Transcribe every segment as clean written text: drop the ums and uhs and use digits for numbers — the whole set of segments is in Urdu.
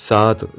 7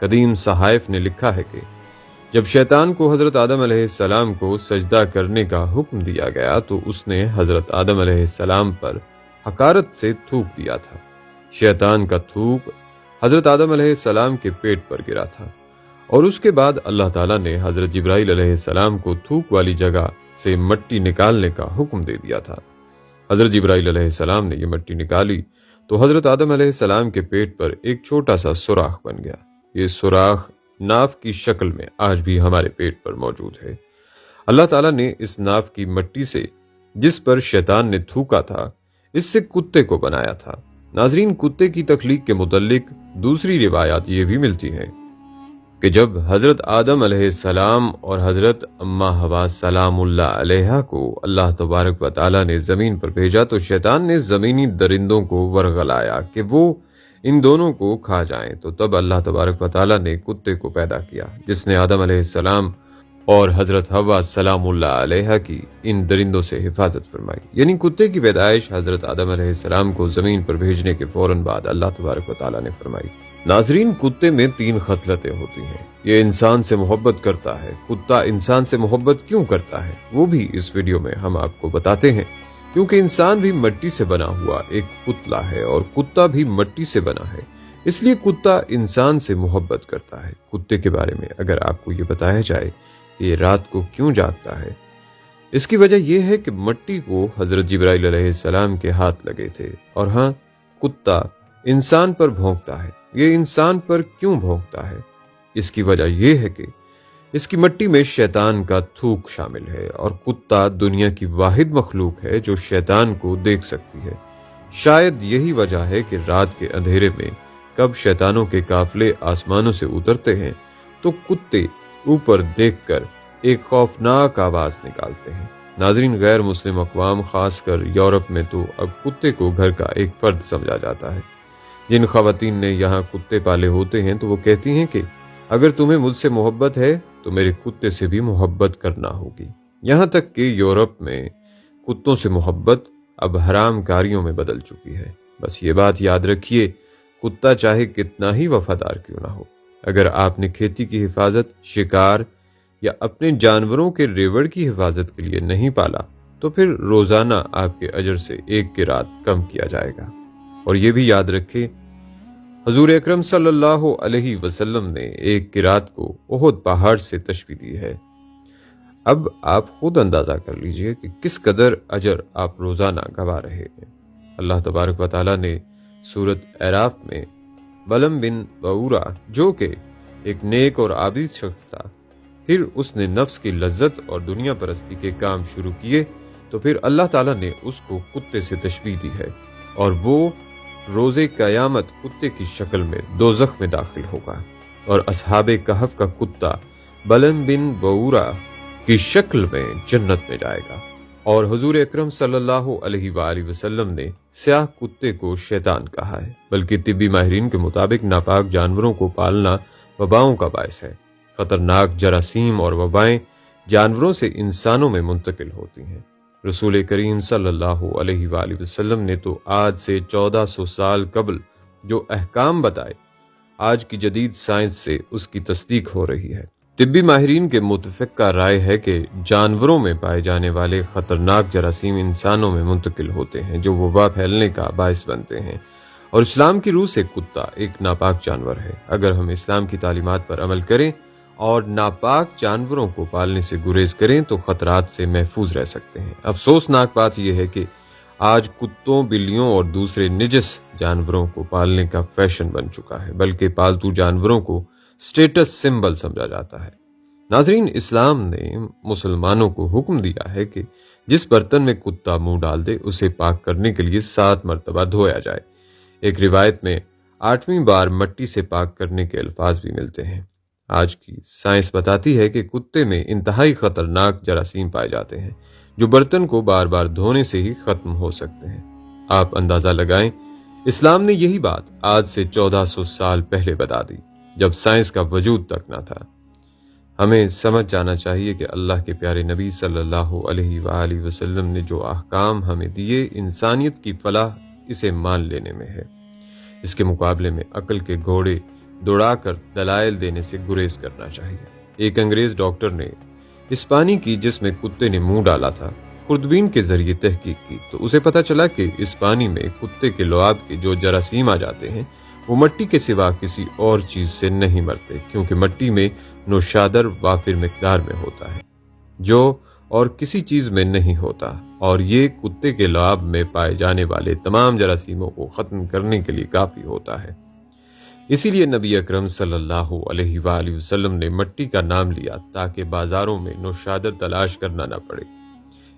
قدیم صحائف نے لکھا ہے کہ جب شیطان کو حضرت آدم علیہ السلام کو سجدہ کرنے کا حکم دیا گیا تو اس نے حضرت آدم علیہ السلام پر حقارت سے تھوک دیا تھا۔ شیطان کا تھوک حضرت آدم علیہ السلام کے پیٹ پر گرا تھا، اور اس کے بعد اللہ تعالیٰ نے حضرت جبرائیل علیہ السلام کو تھوک والی جگہ سے مٹی نکالنے کا حکم دے دیا تھا۔ حضرت جبرائیل علیہ السلام نے یہ مٹی نکالی تو حضرت آدم علیہ السلام کے پیٹ پر ایک چھوٹا سا سوراخ بن گیا۔ یہ سوراخ ناف کی شکل میں آج بھی ہمارے پیٹ پر موجود ہے۔ اللہ تعالیٰ نے اس ناف کی مٹی سے جس پر شیطان نے تھوکا تھا، اس سے کتے کو بنایا تھا۔ ناظرین، کتے کی تخلیق کے متعلق دوسری روایات یہ بھی ملتی ہیں کہ جب حضرت آدم علیہ السلام اور حضرت اماں حوا سلام اللہ علیہا کو اللہ تبارک و تعالیٰ نے زمین پر بھیجا تو شیطان نے زمینی درندوں کو ورغلایا کہ وہ ان دونوں کو کھا جائیں، تو تب اللہ تبارک و تعالیٰ نے کتے کو پیدا کیا جس نے آدم علیہ السلام اور حضرت حوا سلام اللہ علیہا کی ان درندوں سے حفاظت فرمائی۔ یعنی کتے کی پیدائش حضرت آدم علیہ السلام کو زمین پر بھیجنے کے فوراً بعد اللہ تبارک و تعالیٰ نے فرمائی۔ ناظرین، کتے میں 3 خصلتیں ہوتی ہیں۔ یہ انسان سے محبت کرتا ہے۔ کتا انسان سے محبت کیوں کرتا ہے وہ بھی اس ویڈیو میں ہم آپ کو بتاتے ہیں، کیونکہ انسان بھی مٹی سے بنا ہوا ایک پتلا ہے اور کتا بھی مٹی سے بنا ہے، اس لیے کتا انسان سے محبت کرتا ہے۔ کتے کے بارے میں اگر آپ کو یہ بتایا جائے کہ یہ رات کو کیوں جاگتا ہے، اس کی وجہ یہ ہے کہ مٹی کو حضرت جبرائیل علیہ السلام کے ہاتھ لگے تھے، اور ہاں، کتا انسان پر بھونکتا ہے۔ یہ انسان پر کیوں بھونکتا ہے؟ اس کی وجہ یہ ہے کہ اس کی مٹی میں شیطان کا تھوک شامل ہے، اور کتا دنیا کی واحد مخلوق ہے جو شیطان کو دیکھ سکتی ہے۔ شاید یہی وجہ ہے کہ رات کے اندھیرے میں کب شیطانوں کے قافلے آسمانوں سے اترتے ہیں تو کتے اوپر دیکھ کر ایک خوفناک آواز نکالتے ہیں۔ ناظرین، غیر مسلم اقوام خاص کر یورپ میں تو اب کتے کو گھر کا ایک فرد سمجھا جاتا ہے۔ جن خواتین نے یہاں کتے پالے ہوتے ہیں تو وہ کہتی ہیں کہ اگر تمہیں مجھ سے محبت ہے تو میرے کتے سے بھی محبت کرنا ہوگی۔ یہاں تک کہ یورپ میں کتوں سے محبت اب حرام کاریوں میں بدل چکی ہے۔ بس یہ بات یاد رکھیے، کتا چاہے کتنا ہی وفادار کیوں نہ ہو، اگر آپ نے کھیتی کی حفاظت، شکار یا اپنے جانوروں کے ریوڑ کی حفاظت کے لیے نہیں پالا تو پھر روزانہ آپ کے اجر سے 1 قرات کم کیا جائے گا۔ اور یہ بھی یاد رکھیں، حضور اکرم صلی اللہ علیہ وسلم نے 1 قرات کو احد پہاڑ سے تشبیہ دی ہے۔ اب آپ خود اندازہ کر لیجئے کہ کس قدر اجر آپ روزانہ گوا رہے ہیں۔ اللہ تبارک و تعالیٰ نے سورۃ اعراف میں بلم بن بعورہ، جو کہ ایک نیک اور عابد شخص تھا، پھر اس نے نفس کی لذت اور دنیا پرستی کے کام شروع کیے تو پھر اللہ تعالیٰ نے اس کو کتے سے تشبیہ دی ہے، اور وہ روز قیامت کتے کی شکل میں دوزخ میں داخل ہوگا، اور اصحاب کہف کا کتا بلم بن بعورہ کی شکل میں جنت میں جائے گا۔ اور حضور اکرم صلی اللہ علیہ وآلہ وسلم نے سیاہ کتے کو شیطان کہا ہے، بلکہ طبی ماہرین کے مطابق ناپاک جانوروں کو پالنا وباؤں کا باعث ہے۔ خطرناک جراثیم اور وبائیں جانوروں سے انسانوں میں منتقل ہوتی ہیں۔ رسول کریم صلی اللہ علیہ وآلہ وسلم نے تو آج سے 1400 سال قبل جو احکام بتائے، آج کی جدید سائنس سے اس کی تصدیق ہو رہی ہے۔ طبی ماہرین کے متفقہ رائے ہے کہ جانوروں میں پائے جانے والے خطرناک جراثیم انسانوں میں منتقل ہوتے ہیں، جو وبا پھیلنے کا باعث بنتے ہیں، اور اسلام کی روح سے کتا ایک ناپاک جانور ہے۔ اگر ہم اسلام کی تعلیمات پر عمل کریں اور ناپاک جانوروں کو پالنے سے گریز کریں تو خطرات سے محفوظ رہ سکتے ہیں۔ افسوسناک بات یہ ہے کہ آج کتوں، بلیوں اور دوسرے نجس جانوروں کو پالنے کا فیشن بن چکا ہے، بلکہ پالتو جانوروں کو سٹیٹس سمبل سمجھا جاتا ہے۔ ناظرین، اسلام نے مسلمانوں کو حکم دیا ہے کہ جس برتن میں کتا منہ ڈال دے اسے پاک کرنے کے لیے 7 مرتبہ دھویا جائے۔ ایک روایت میں 8ویں بار مٹی سے پاک کرنے کے الفاظ بھی ملتے ہیں۔ آج کی سائنس بتاتی ہے کہ کتے میں انتہائی خطرناک جراثیم پائے جاتے ہیں جو برتن کو بار بار دھونے سے ہی ختم ہو سکتے ہیں۔ آپ اندازہ لگائیں، اسلام نے یہی بات آج سے 1400 سال پہلے بتا دی، جب سائنس کا وجود تک نہ تھا۔ ہمیں سمجھ جانا چاہیے کہ اللہ کے پیارے نبی صلی اللہ علیہ وآلہ وسلم نے جو احکام ہمیں دیے، انسانیت کی فلاح اسے مان لینے میں ہے۔ اس کے مقابلے میں عقل کے گھوڑے دوڑا کر دلائل دینے سے گریز کرنا چاہیے۔ ایک انگریز ڈاکٹر نے اس پانی کی جس میں کتے نے منہ ڈالا تھا خوردبین کے ذریعے تحقیق کی تو اسے پتا چلا کہ اس پانی میں کتے کے لعاب کے جو جراثیم آ جاتے ہیں وہ مٹی کے سوا کسی اور چیز سے نہیں مرتے، کیونکہ مٹی میں نوشادر وافر مقدار میں ہوتا ہے جو اور کسی چیز میں نہیں ہوتا، اور یہ کتے کے لعاب میں پائے جانے والے تمام جراثیموں کو ختم کرنے کے لیے کافی ہوتا ہے۔ اسی لیے نبی اکرم صلی اللہ علیہ وآلہ وسلم نے مٹی کا نام لیا تاکہ بازاروں میں نوشادر تلاش کرنا نہ پڑے۔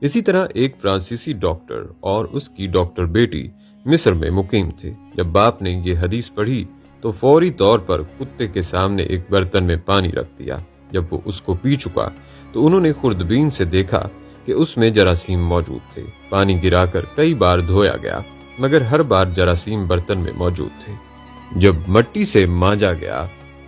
اسی طرح ایک فرانسیسی ڈاکٹر اور اس کی ڈاکٹر بیٹی مصر میں مقیم تھے۔ جب باپ نے یہ حدیث پڑھی تو فوری طور پر کتے کے سامنے ایک برتن میں پانی رکھ دیا۔ جب وہ اس کو پی چکا تو انہوں نے خوردبین سے دیکھا کہ اس میں جراثیم موجود تھے۔ پانی گرا کر کئی بار دھویا گیا مگر ہر بار جراثیم برتن میں موجود تھے۔ جب مٹی سے مانجا گیا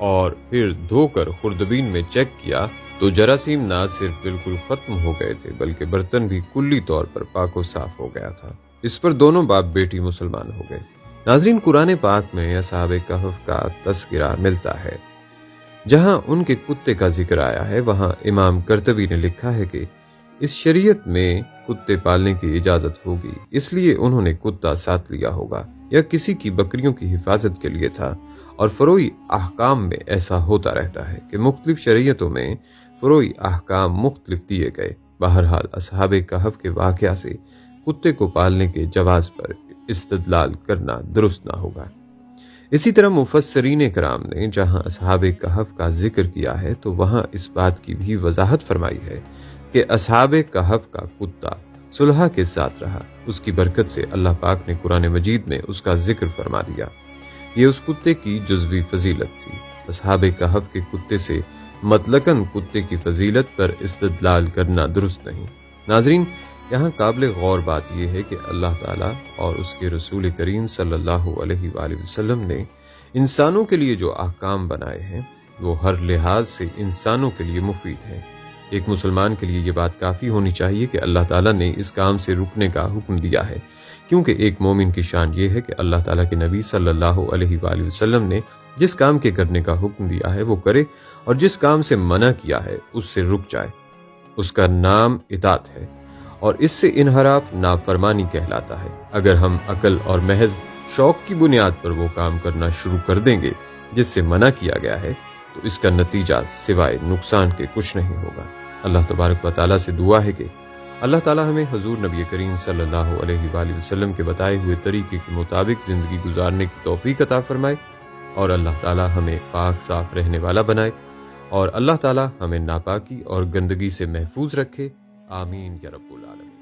اور پھر دھو کر خوردبین میں چیک کیا تو جراثیم نہ صرف بالکل ختم ہو گئے تھے بلکہ برتن بھی کلی طور پر پاک و صاف ہو گیا تھا۔ اس پر دونوں باپ بیٹی مسلمان ہو گئے۔ ناظرین، قرآن پاک میں اصحاب کہف کا تذکرہ ملتا ہے۔ جہاں ان کے کتے کا ذکر آیا ہے وہاں امام قرطبی نے لکھا ہے کہ اس شریعت میں کتے پالنے کی اجازت ہوگی، اس لیے انہوں نے کتا ساتھ لیا ہوگا، یا کسی کی بکریوں کی حفاظت کے لیے تھا۔ اور فروعی احکام میں ایسا ہوتا رہتا ہے کہ مختلف شریعتوں میں فروعی احکام مختلف دیے گئے۔ بہرحال اصحاب کہف کے واقعہ سے کتے کو پالنے کے جواز پر استدلال کرنا درست نہ ہوگا۔ اسی طرح مفسرین کرام نے جہاں اصحاب کہف کا ذکر کیا ہے تو وہاں اس بات کی بھی وضاحت فرمائی ہے کہ اصحاب کہف کا کتا صلح کے ساتھ رہا، اس کی برکت سے اللہ پاک نے قرآن مجید میں اس کا ذکر فرما دیا۔ یہ اس کتے کی جزوی فضیلت تھی۔ اصحاب کہف کے کتے سے مطلقاً کتے کی فضیلت پر استدلال کرنا درست نہیں۔ ناظرین، یہاں قابل غور بات یہ ہے کہ اللہ تعالیٰ اور اس کے رسول کریم صلی اللہ علیہ وآلہ وسلم نے انسانوں کے لیے جو احکام بنائے ہیں وہ ہر لحاظ سے انسانوں کے لیے مفید ہیں۔ ایک مسلمان کے لیے یہ بات کافی ہونی چاہیے کہ اللہ تعالیٰ نے اس کام سے رکنے کا حکم دیا ہے، کیونکہ ایک مومن کی شان یہ ہے کہ اللہ تعالیٰ کے نبی صلی اللہ علیہ وآلہ وسلم نے جس کام کے کرنے کا حکم دیا ہے وہ کرے، اور جس کام سے منع کیا ہے اس سے رک جائے۔ اس کا نام اطاعت ہے، اور اس سے انحراف نافرمانی کہلاتا ہے۔ اگر ہم عقل اور محض شوق کی بنیاد پر وہ کام کرنا شروع کر دیں گے جس سے منع کیا گیا ہے تو اس کا نتیجہ سوائے نقصان کے کچھ نہیں ہوگا۔ اللہ تبارک و تعالیٰ سے دعا ہے کہ اللہ تعالیٰ ہمیں حضور نبی کریم صلی اللہ علیہ وآلہ وسلم کے بتائے ہوئے طریقے کے مطابق زندگی گزارنے کی توفیق عطا فرمائے، اور اللہ تعالیٰ ہمیں پاک صاف رہنے والا بنائے، اور اللہ تعالیٰ ہمیں ناپاکی اور گندگی سے محفوظ رکھے۔ آمین یا رب العالمین۔